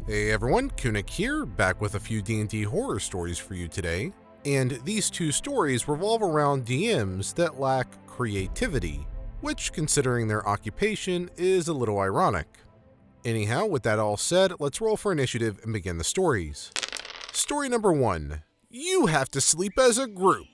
Hey everyone, Kunik here, back with a few D&D horror stories for you today. And these two stories revolve around DMs that lack creativity, which, considering their occupation, is a little ironic. Anyhow, with that all said, let's roll for initiative and begin the stories. Story number 1. You have to sleep as a group.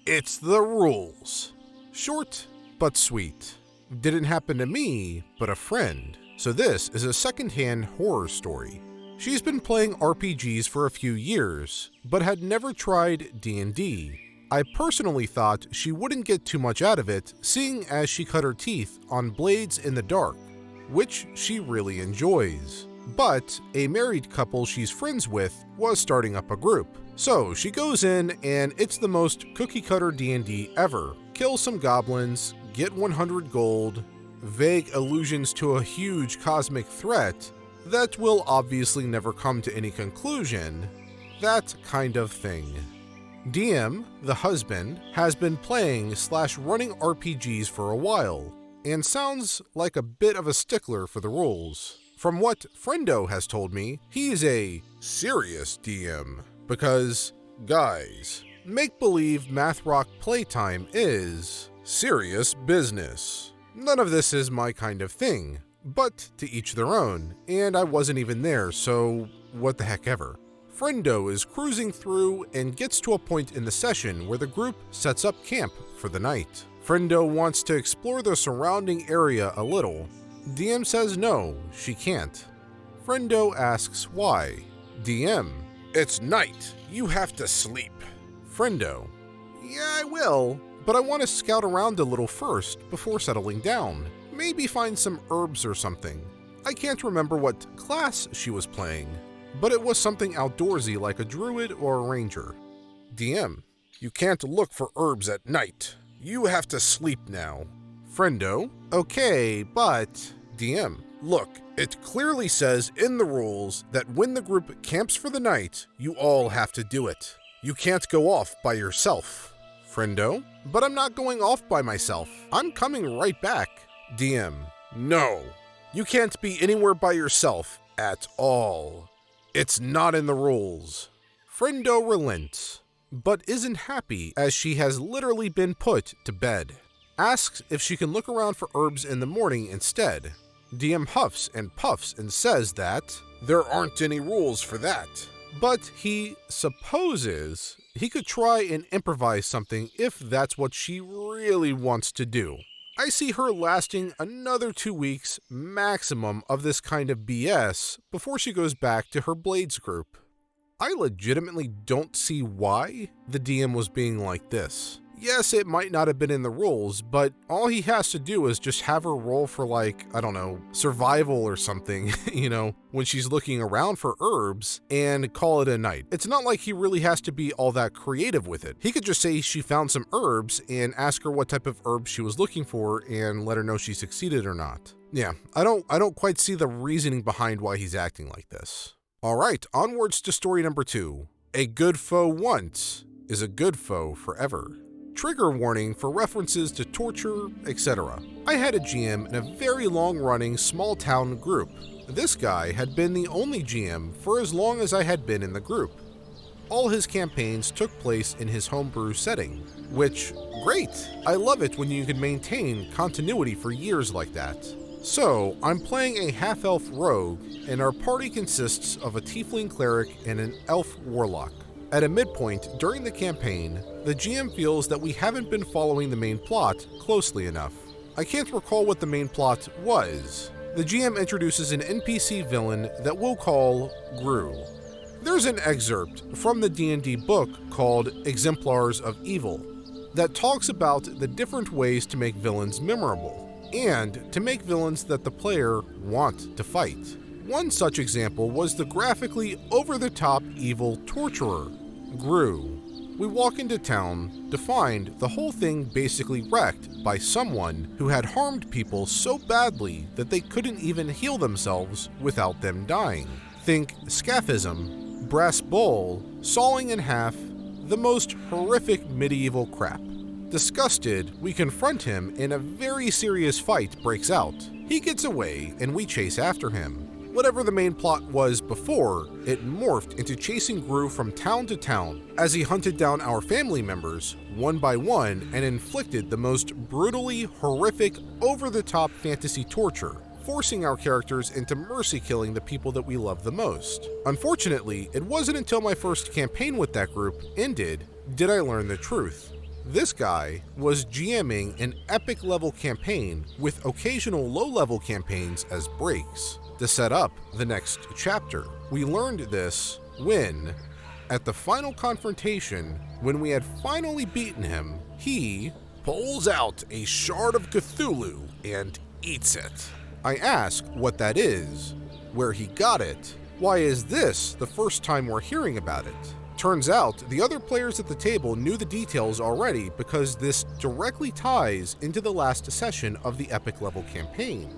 It's the rules. Short, but sweet. Didn't happen to me, but a friend. So this is a secondhand horror story. She's been playing RPGs for a few years, but had never tried D&D. I personally thought she wouldn't get too much out of it, seeing as she cut her teeth on Blades in the Dark, which she really enjoys. But a married couple she's friends with was starting up a group. So she goes in and it's the most cookie-cutter D&D ever. Kill some goblins, get 100 gold, vague allusions to a huge cosmic threat that will obviously never come to any conclusion, that kind of thing. DM, the husband, has been playing/running RPGs for a while, and sounds like a bit of a stickler for the rules. From what Friendo has told me, he's a serious DM, because, guys, make-believe math rock playtime is serious business. None of this is my kind of thing, but to each their own, and I wasn't even there, so what the heck ever. Friendo is cruising through and gets to a point in the session where the group sets up camp for the night. Friendo wants to explore the surrounding area a little. DM says no, she can't. Friendo asks why. DM, it's night, you have to sleep. Friendo, yeah, I will, but I want to scout around a little first before settling down. Maybe find some herbs or something. I can't remember what class she was playing, but it was something outdoorsy like a druid or a ranger. DM, you can't look for herbs at night. You have to sleep now. Friendo, okay, but... DM, look, it clearly says in the rules that when the group camps for the night, you all have to do it. You can't go off by yourself. Friendo, but I'm not going off by myself. I'm coming right back. DM, no, you can't be anywhere by yourself at all. It's not in the rules. Friendo relents, but isn't happy as she has literally been put to bed. Asks if she can look around for herbs in the morning instead. DM huffs and puffs and says that there aren't any rules for that. But he supposes he could try and improvise something if that's what she really wants to do. I see her lasting another 2 weeks maximum of this kind of BS before she goes back to her Blades group. I legitimately don't see why the DM was being like this. Yes, it might not have been in the rules, but all he has to do is just have her roll for survival or something, when she's looking around for herbs and call it a night. It's not like he really has to be all that creative with it. He could just say she found some herbs and ask her what type of herbs she was looking for and let her know she succeeded or not. Yeah, I don't quite see the reasoning behind why he's acting like this. All right, onwards to story number 2. A good foe once is a good foe forever. Trigger warning for references to torture, etc. I had a GM in a very long-running small-town group. This guy had been the only GM for as long as I had been in the group. All his campaigns took place in his homebrew setting, which, great! I love it when you can maintain continuity for years like that. So, I'm playing a half-elf rogue, and our party consists of a tiefling cleric and an elf warlock. At a midpoint during the campaign, the GM feels that we haven't been following the main plot closely enough. I can't recall what the main plot was. The GM introduces an NPC villain that we'll call Gru. There's an excerpt from the D&D book called Exemplars of Evil that talks about the different ways to make villains memorable and to make villains that the player want to fight. One such example was the graphically over-the-top evil torturer, Gru. We walk into town to find the whole thing basically wrecked by someone who had harmed people so badly that they couldn't even heal themselves without them dying. Think scaphism, brass bowl, sawing in half, the most horrific medieval crap. Disgusted, we confront him and a very serious fight breaks out. He gets away and we chase after him. Whatever the main plot was before, it morphed into chasing Gru from town to town as he hunted down our family members one by one and inflicted the most brutally horrific, over-the-top fantasy torture, forcing our characters into mercy killing the people that we love the most. Unfortunately, it wasn't until my first campaign with that group ended did I learn the truth. This guy was GMing an epic level campaign with occasional low-level campaigns as breaks to set up the next chapter. We learned this when, at the final confrontation, when we had finally beaten him, he pulls out a shard of Cthulhu and eats it. I ask what that is, where he got it, why is this the first time we're hearing about it? Turns out the other players at the table knew the details already because this directly ties into the last session of the epic level campaign.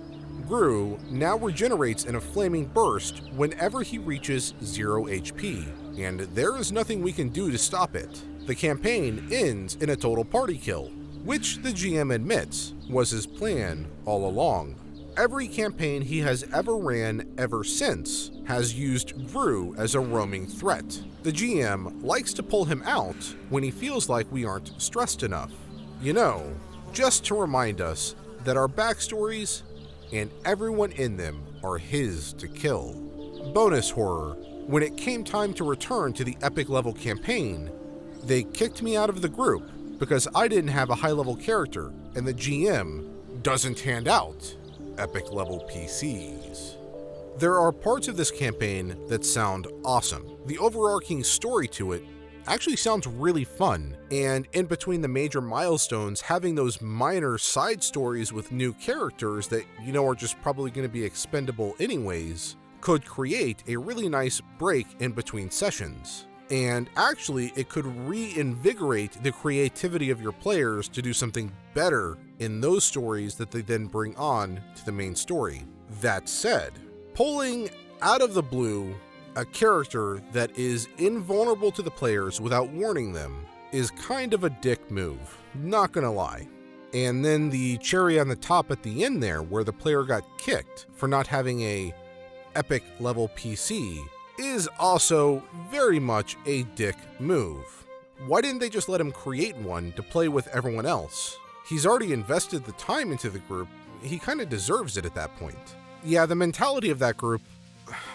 Gru now regenerates in a flaming burst whenever he reaches 0 HP, and there is nothing we can do to stop it. The campaign ends in a total party kill, which the GM admits was his plan all along. Every campaign he has ever ran ever since has used Gru as a roaming threat. The GM likes to pull him out when he feels like we aren't stressed enough. You know, just to remind us that our backstories and everyone in them are his to kill. Bonus horror. When it came time to return to the epic level campaign, they kicked me out of the group because I didn't have a high level character and the GM doesn't hand out epic level PCs. There are parts of this campaign that sound awesome. The overarching story to it actually sounds really fun, and in between the major milestones, having those minor side stories with new characters that you know are just probably going to be expendable anyways could create a really nice break in between sessions. And actually, it could reinvigorate the creativity of your players to do something better in those stories that they then bring on to the main story. That said, pulling out of the blue a character that is invulnerable to the players without warning them is kind of a dick move, not gonna lie. And then the cherry on the top at the end there, where the player got kicked for not having a epic level PC, is also very much a dick move. Why didn't they just let him create one to play with everyone else? He's already invested the time into the group, he kind of deserves it at that point. Yeah, the mentality of that group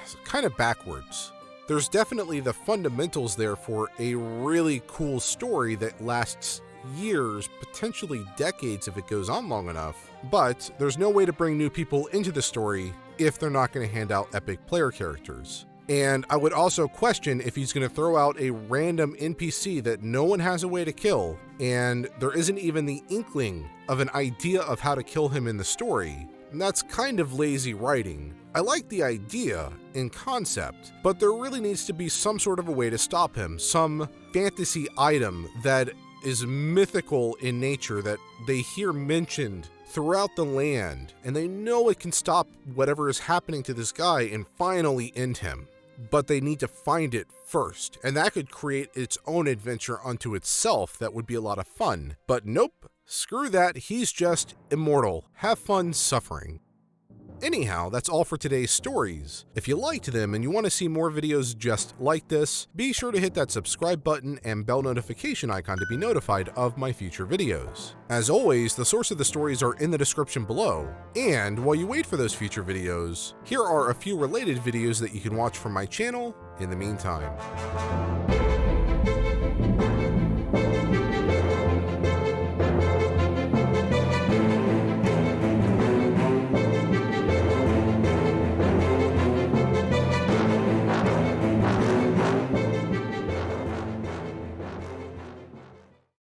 is kind of backwards. There's definitely the fundamentals there for a really cool story that lasts years, potentially decades if it goes on long enough, but there's no way to bring new people into the story if they're not going to hand out epic player characters. And I would also question if he's going to throw out a random NPC that no one has a way to kill, and there isn't even the inkling of an idea of how to kill him in the story. And that's kind of lazy writing. I like the idea in concept, but there really needs to be some sort of a way to stop him, some fantasy item that is mythical in nature that they hear mentioned throughout the land, and they know it can stop whatever is happening to this guy and finally end him. But they need to find it first, and that could create its own adventure unto itself that would be a lot of fun. But nope, screw that, he's just immortal. Have fun suffering. Anyhow, that's all for today's stories. If you liked them and you want to see more videos just like this, be sure to hit that subscribe button and bell notification icon to be notified of my future videos. As always, the source of the stories are in the description below, and while you wait for those future videos, here are a few related videos that you can watch from my channel in the meantime.